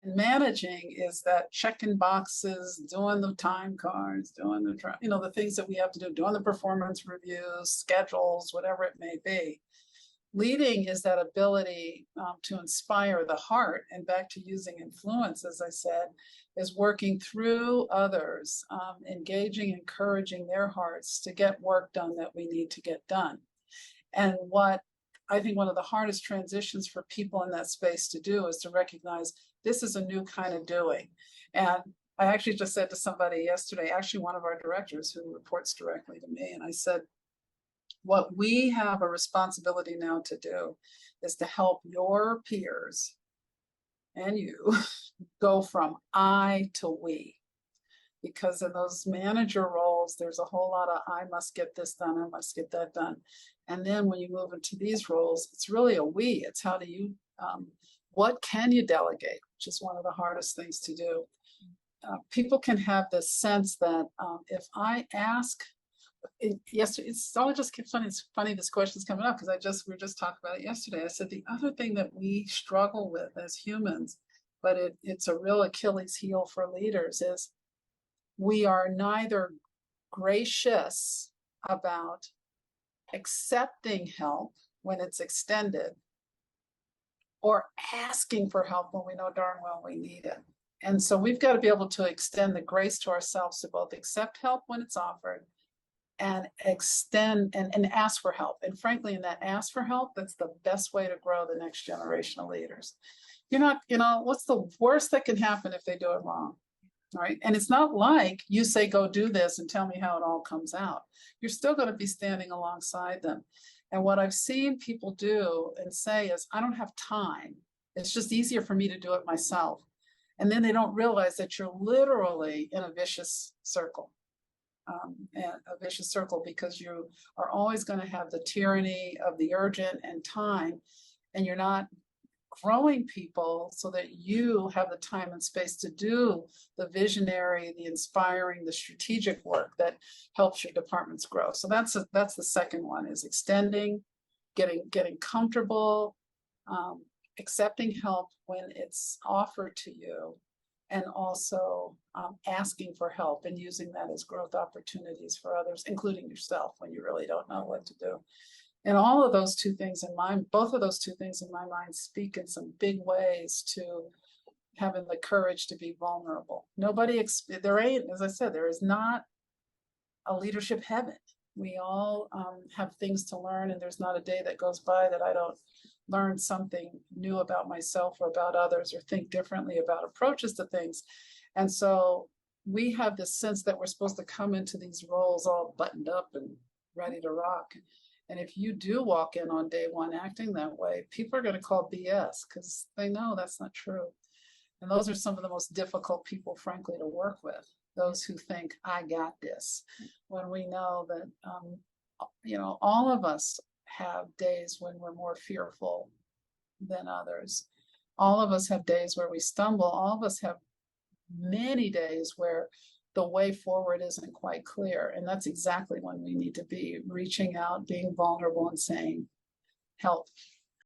managing is that checking boxes, doing the time cards, doing the, the things that we have to do, doing the performance reviews, schedules, whatever it may be. Leading is that ability to inspire the heart, and back to using influence, as I said, is working through others, engaging, encouraging their hearts to get work done that we need to get done. And what I think one of the hardest transitions for people in that space to do is to recognize this is a new kind of doing. And I actually just said to somebody yesterday, actually one of our directors who reports directly to me, and I said, what we have a responsibility now to do is to help your peers and you go from I to we. Because in those manager roles, there's a whole lot of I must get this done, I must get that done. And then when you move into these roles, it's really a we. It's how do you, what can you delegate, which is one of the hardest things to do. People can have this sense that if I ask, yesterday, it's all just keeps funny. It's funny this question's coming up because we were just talking about it yesterday. I said the other thing that we struggle with as humans, but it's a real Achilles heel for leaders, is we are neither gracious about accepting help when it's extended or asking for help when we know darn well we need it. And so we've got to be able to extend the grace to ourselves to both accept help when it's offered and extend and ask for help. And frankly, in that ask for help, that's the best way to grow the next generation of leaders. You're not, what's the worst that can happen if they do it wrong? Right. And it's not like you say, go do this and tell me how it all comes out. You're still going to be standing alongside them. And what I've seen people do and say is, I don't have time. It's just easier for me to do it myself. And then they don't realize that you're literally in a vicious circle. Because you are always going to have the tyranny of the urgent and time, and you're not growing people so that you have the time and space to do the visionary, the inspiring, the strategic work that helps your departments grow. So that's the second one, is extending, getting comfortable, accepting help when it's offered to you, and also asking for help and using that as growth opportunities for others, including yourself when you really don't know what to do. And all of those two things in mind, both of those two things in my mind speak in some big ways to having the courage to be vulnerable. There ain't, as I said, there is not a leadership heaven. We all have things to learn, and there's not a day that goes by that I don't learn something new about myself or about others, or think differently about approaches to things. And so we have this sense that we're supposed to come into these roles all buttoned up and ready to rock. And if you do walk in on day one acting that way, people are going to call BS because they know that's not true. And those are some of the most difficult people, frankly, to work with. Those who think, I got this, when we know that, all of us have days when we're more fearful than others. All of us have days where we stumble. All of us have many days where the way forward isn't quite clear. And that's exactly when we need to be reaching out, being vulnerable, and saying, help,